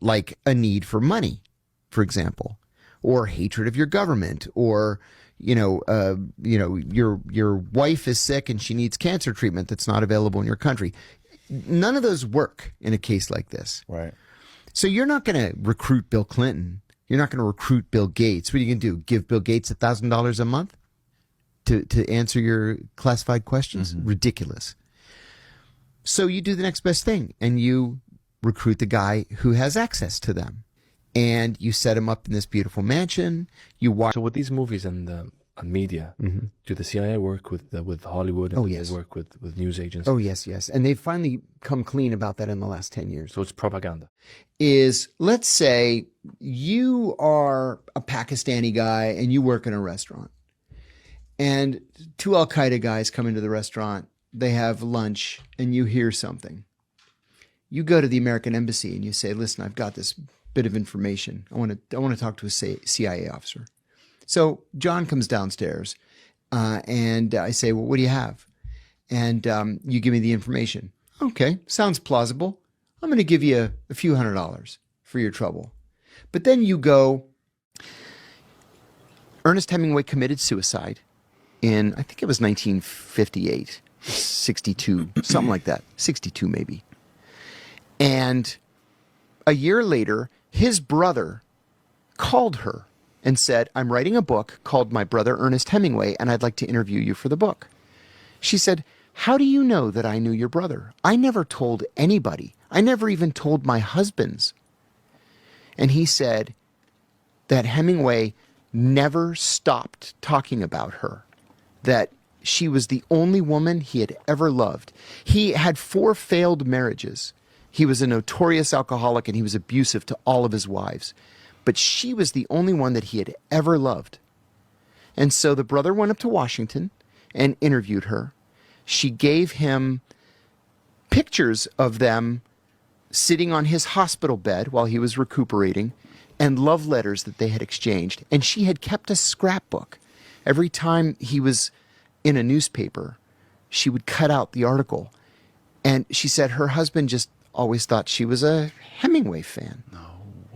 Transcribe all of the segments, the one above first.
like a need for money, for example, or hatred of your government, or your wife is sick and she needs cancer treatment that's not available in your country. None of those work in a case like this. Right. So you're not going to recruit Bill Clinton. You're not going to recruit Bill Gates. What are you going to do? Give Bill Gates $1,000 a month to answer your classified questions? Mm-hmm. Ridiculous. So you do the next best thing, and you recruit the guy who has access to them. And you set him up in this beautiful mansion. You watch. So with these movies and the media, mm-hmm. do the CIA work with Hollywood? And yes. They work with news agents? Oh, yes, yes. And they've finally come clean about that in the last 10 years. So it's propaganda. Let's say you are a Pakistani guy and you work in a restaurant. And two Al-Qaeda guys come into the restaurant. They have lunch and you hear something. You go to the American embassy and you say, listen, I've got this bit of information. I want to talk to a CIA officer. So John comes downstairs and I say, well, what do you have? And you give me the information. Okay, sounds plausible. I'm going to give you a few $100s for your trouble. But then you go, Ernest Hemingway committed suicide in, I think it was 1958, 62, something like that, 62 maybe. And a year later, his brother called her and said, I'm writing a book called My Brother Ernest Hemingway, and I'd like to interview you for the book. She said, how do you know that I knew your brother? I never told anybody. I never even told my husbands. And he said that Hemingway never stopped talking about her, that she was the only woman he had ever loved. He had 4 failed marriages. He was a notorious alcoholic and he was abusive to all of his wives. But she was the only one that he had ever loved. And so the brother went up to Washington and interviewed her. She gave him pictures of them sitting on his hospital bed while he was recuperating and love letters that they had exchanged. And she had kept a scrapbook. Every time he was in a newspaper, she would cut out the article. And she said her husband just always thought she was a Hemingway fan. No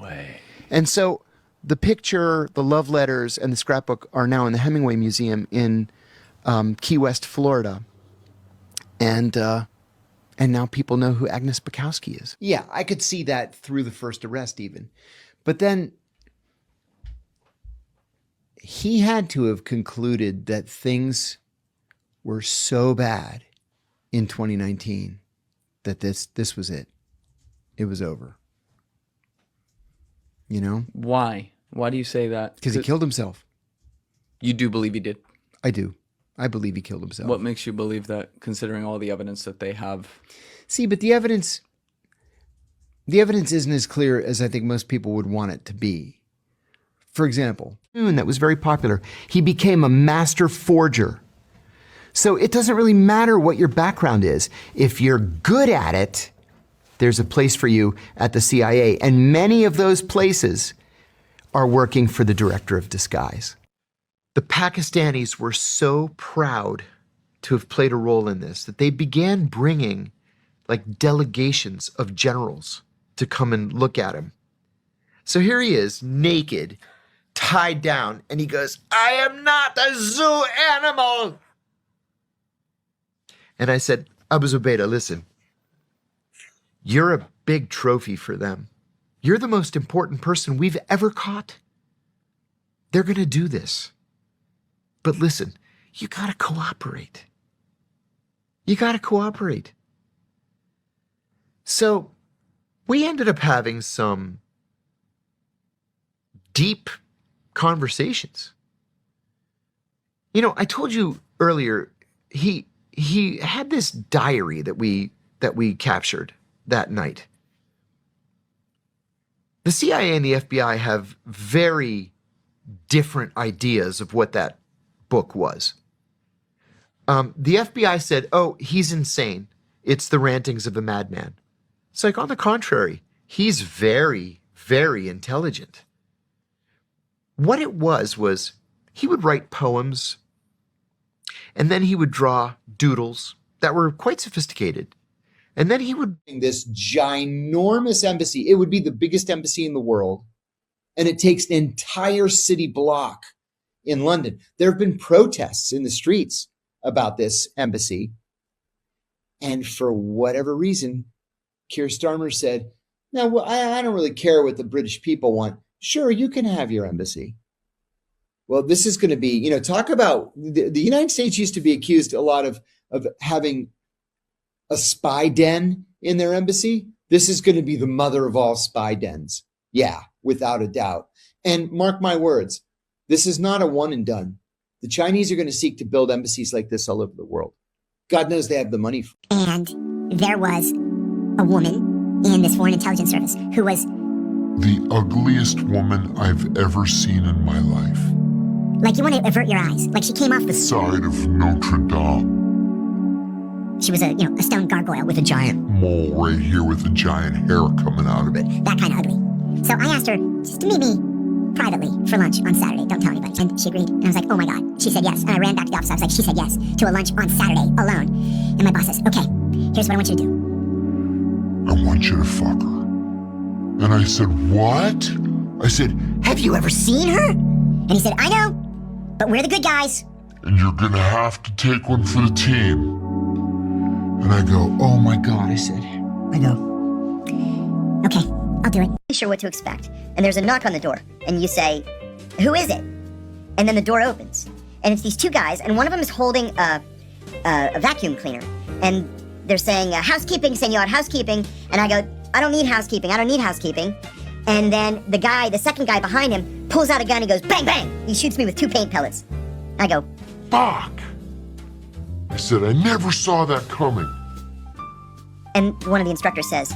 way. And so the picture, the love letters, and the scrapbook are now in the Hemingway Museum in Key West, Florida. And now people know who Agnes Bukowski is. Yeah, I could see that through the first arrest even. But then he had to have concluded that things were so bad in 2019 that this was it. It was over. You know? Why? Why do you say that? Because he killed himself. You do believe he did? I do. I believe he killed himself. What makes you believe that, considering all the evidence that they have? See, but the evidence isn't as clear as I think most people would want it to be. For example, that was very popular. He became a master forger. So it doesn't really matter what your background is. If you're good at it, there's a place for you at the CIA. And many of those places are working for the director of disguise. The Pakistanis were so proud to have played a role in this that they began bringing like delegations of generals to come and look at him. So here he is, naked, tied down, and he goes, I am not a zoo animal. And I said, Abu Zubaydah, listen, you're a big trophy for them. You're the most important person we've ever caught. They're going to do this. But listen, you got to cooperate. You got to cooperate. So we ended up having some deep conversations. You know, I told you earlier, he had this diary that we captured that night. The CIA and the FBI have very different ideas of what that book was. The FBI said, oh, he's insane. It's the rantings of a madman. It's like, on the contrary, he's very, very intelligent. What it was he would write poems, and then he would draw doodles that were quite sophisticated. And then he would bring this ginormous embassy. It would be the biggest embassy in the world. And it takes an entire city block in London. There have been protests in the streets about this embassy. And for whatever reason, Keir Starmer said, no, well, I don't really care what the British people want. Sure, you can have your embassy. Well, this is going to be, talk about the United States used to be accused a lot of having a spy den in their embassy. This is going to be the mother of all spy dens. Yeah, without a doubt. And mark my words, this is not a one and done. The Chinese are going to seek to build embassies like this all over the world. God knows they have the money. And there was a woman in this foreign intelligence service who was the ugliest woman I've ever seen in my life. Like, you want to avert your eyes. Like, she came off the side of Notre Dame. She was a stone gargoyle with a giant mole right here with a giant hair coming out of it. That kind of ugly. So I asked her just to meet me privately for lunch on Saturday. Don't tell anybody. And she agreed. And I was like, oh my God. She said yes. And I ran back to the office. I was like, she said yes to a lunch on Saturday alone. And my boss says, okay, here's what I want you to do. I want you to fuck her. And I said, what? I said, have you ever seen her? And he said, I know, but we're the good guys. And you're gonna have to take one for the team. And I go, oh my God, I said. I go, okay, I'll do it. I'm not sure what to expect. And there's a knock on the door. And you say, who is it? And then the door opens. And it's these two guys, and one of them is holding a vacuum cleaner. And they're saying, housekeeping, senor, housekeeping. And I go, I don't need housekeeping. I don't need housekeeping. And then the second guy behind him, pulls out a gun and goes, bang, bang. He shoots me with 2 paint pellets. I go, fuck. I said, I never saw that coming. And one of the instructors says,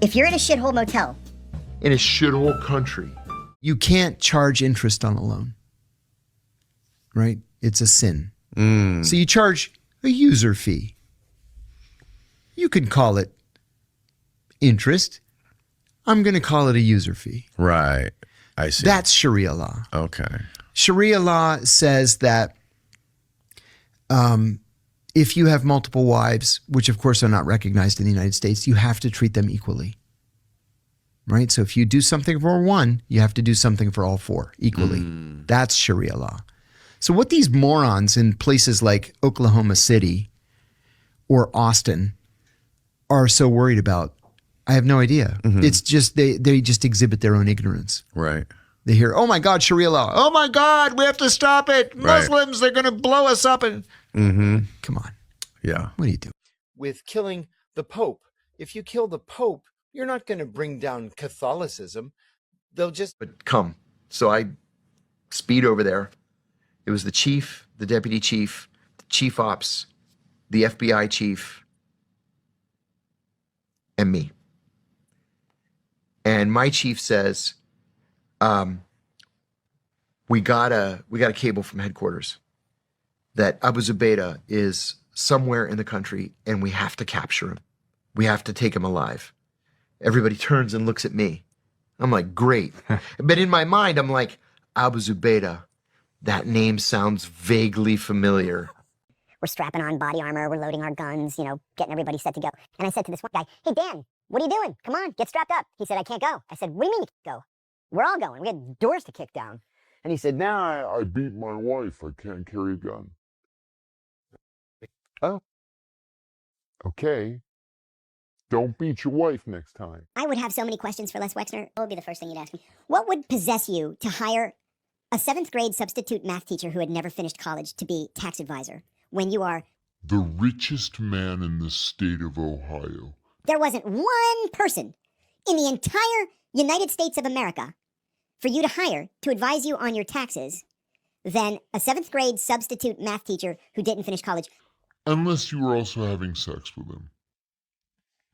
if you're in a shithole motel, in a shithole country, you can't charge interest on a loan, right? It's a sin. So you charge a user fee. You can call it interest. I'm going to call it a user fee. Right. I see. That's Sharia law. Okay. Sharia law says that if you have multiple wives, which of course are not recognized in the United States, you have to treat them equally. Right? So if you do something for one, you have to do something for all 4 equally. That's Sharia law. So what these morons in places like Oklahoma City or Austin are so worried about, I have no idea. It's just they just exhibit their own ignorance. Right. They hear, oh my God, Sharia law. Oh my God, we have to stop it. Muslims, they're going to blow us up. And come on. Yeah. What do you do? With killing the Pope. If you kill the Pope, you're not going to bring down Catholicism. They'll just come. So I speed over there. It was the chief, the deputy chief, the chief ops, the FBI chief, and me. And my chief says, we got a cable from headquarters that Abu Zubaydah is somewhere in the country and we have to capture him. We have to take him alive. Everybody turns and looks at me. I'm like, great. But in my mind, I'm like, Abu Zubaydah, that name sounds vaguely familiar. we're strapping on body armor, we're loading our guns, getting everybody set to go. And I said to this one guy, hey, Dan, what are you doing? Come on, get strapped up. He said, I can't go. I said, what do you mean you can't go? We're all going. We had doors to kick down. And he said, now I beat my wife. I can't carry a gun. Oh. Okay. Don't beat your wife next time. I would have so many questions for Les Wexner. What would be the first thing you'd ask me? What would possess you to hire a 7th grade substitute math teacher who had never finished college to be tax advisor when you are the richest man in the state of Ohio? There wasn't one person in the entire United States of America for you to hire to advise you on your taxes than a 7th grade substitute math teacher who didn't finish college. Unless you were also having sex with him.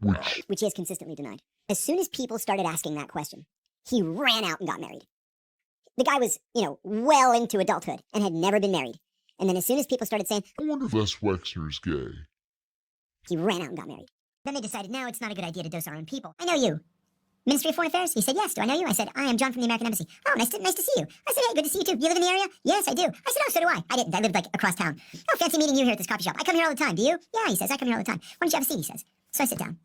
Which he has consistently denied. As soon as people started asking that question, he ran out and got married. The guy was, well into adulthood and had never been married. And then as soon as people started saying, I wonder if Les Wexner's gay. He ran out and got married. Then they decided, no, it's not a good idea to dose our own people. I know you. Ministry of Foreign Affairs? He said, yes. Do I know you? I said, I am John from the American Embassy. Oh, nice to see you. I said, hey, good to see you too. You live in the area? Yes, I do. I said, oh, so do I. I didn't. I lived across town. Oh, fancy meeting you here at this coffee shop. I come here all the time. Do you? Yeah, he says, I come here all the time. Why don't you have a seat, he says. So I sit down.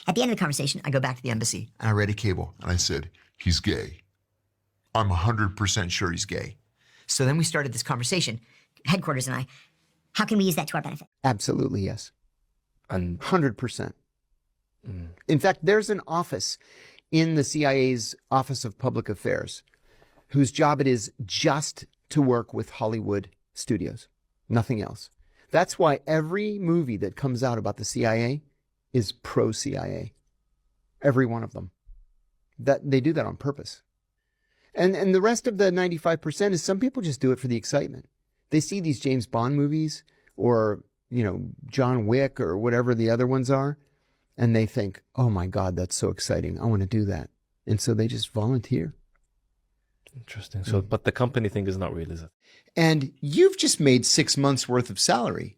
At the end of the conversation, I go back to the embassy And I read a cable and I said, he's gay. I'm 100% sure he's gay. So then we started this conversation, headquarters and I, how can we use that to our benefit? Absolutely, yes. And 100%. In fact, there's an office in the CIA's Office of Public Affairs whose job it is just to work with Hollywood studios, nothing else. That's why every movie that comes out about the CIA is pro-CIA. Every one of them. That they do that on purpose. And the rest of the 95% is some people just do it for the excitement. They see these James Bond movies or, you know, John Wick or whatever the other ones are, and they think, oh my God, that's so exciting. I want to do that. And so they just volunteer. interesting. So, but the company thing is not real, is it? And you've just made 6 months worth of salary,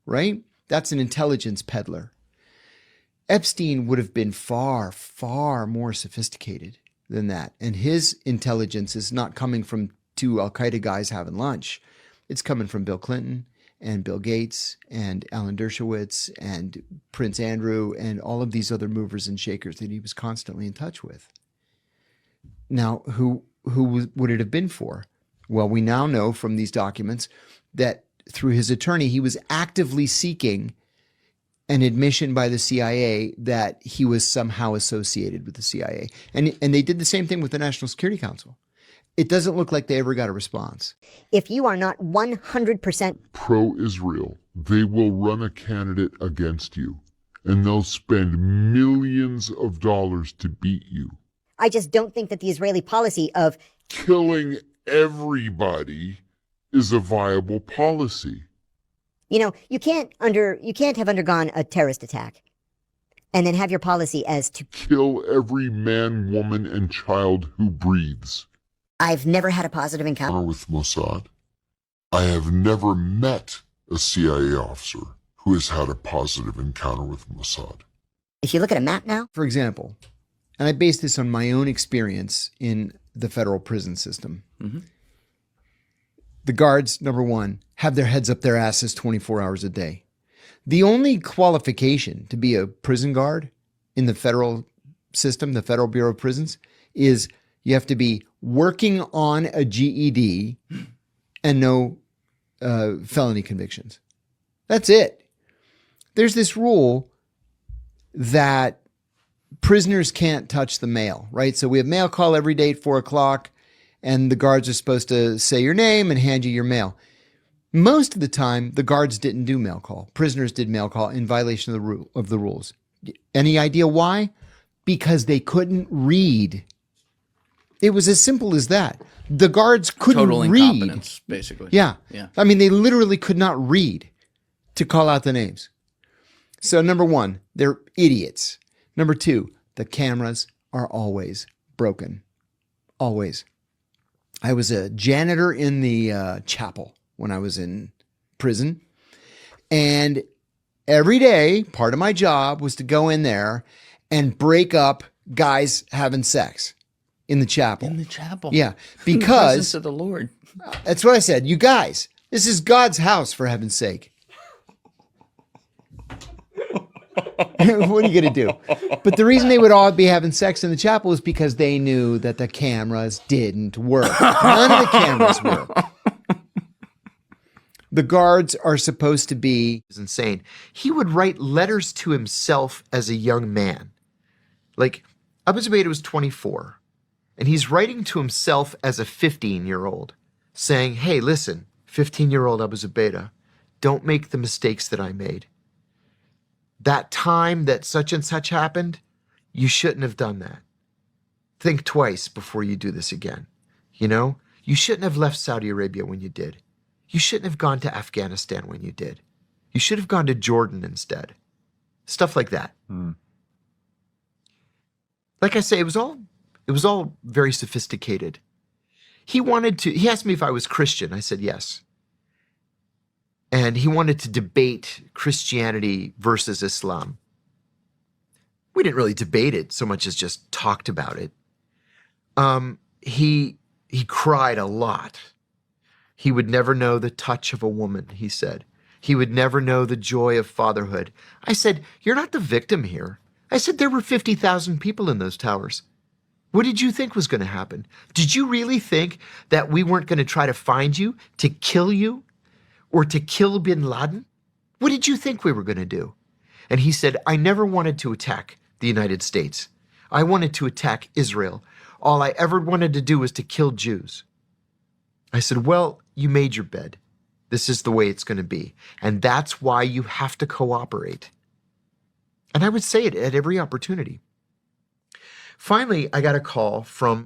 right? That's an intelligence peddler. Epstein would have been far, far more sophisticated than that. And his intelligence is not coming from two Al-Qaeda guys having lunch. It's coming from Bill Clinton and Bill Gates and Alan Dershowitz and Prince Andrew and all of these other movers and shakers that he was constantly in touch with. Now, who would it have been for? Well, we now know from these documents that through his attorney, he was actively seeking an admission by the CIA that he was somehow associated with the CIA. And they did the same thing with the National Security Council. It doesn't look like they ever got a response. If you are not 100% Pro-Israel, they will run a candidate against you, and they'll spend millions of dollars to beat you. I just don't think that the Israeli policy of Killing everybody is a viable policy. you can't have undergone a terrorist attack and then have your policy as to Kill every man, woman, and child who breathes. I've never had a positive encounter. With Mossad, I have never met a CIA officer who has had a positive encounter with Mossad. If you look at a map now, For example, and I base this on my own experience in the federal prison system. The guards, number one, have their heads up their asses 24 hours a day. The only qualification to be a prison guard in the federal system, the Federal Bureau of Prisons, is you have to be working on a GED and no felony convictions. That's it. There's this rule that prisoners can't touch the mail, right? So we have mail call every day at 4 o'clock, and the guards are supposed to say your name and hand you your mail. Most of the time, the guards didn't do mail call. Prisoners did mail call in violation of the rules. Any idea why? Because they couldn't read. It was as simple as that. The guards couldn't Total read. incompetence, basically. Yeah. Yeah. I mean, they literally could not read to call out the names. So number one, they're idiots. Number two, the cameras are always broken. Always. I was a janitor in the chapel when I was in prison. And every day, part of my job was to go in there and break up guys having sex in the chapel. In the chapel. Yeah, In the because presence of the Lord. that's what I said. You guys, this is God's house, for heaven's sake. What are you going to do? But the reason they would all be having sex in the chapel is because they knew that the cameras didn't work. None of the cameras work. The guards are supposed to be insane. He would write letters to himself as a young man. Like, Abu Zubaydah was 24, and he's writing to himself as a 15-year-old, saying, hey, listen, 15-year-old Abu Zubaydah, don't make the mistakes that I made. That time that such and such happened, you shouldn't have done that. Think twice before you do this again. You know, you shouldn't have left Saudi Arabia when you did. You shouldn't have gone to Afghanistan when you did. You should have gone to Jordan instead. Stuff like that. Like I say, it was all very sophisticated. He asked me if I was Christian. I said yes. And he wanted to debate Christianity versus Islam. We didn't really debate it so much as just talked about it. He cried a lot. He would never know the touch of a woman, he said. He would never know the joy of fatherhood. I said, you're not the victim here. I said, there were 50,000 people in those towers. What did you think was going to happen? Did you really think that we weren't going to try to find you, to kill you, or to kill bin Laden? What did you think we were going to do? And he said, I never wanted to attack the United States. I wanted to attack Israel. All I ever wanted to do was to kill Jews. I said, well, you made your bed. This is the way it's going to be. And that's why you have to cooperate. And I would say it at every opportunity. Finally, I got a call from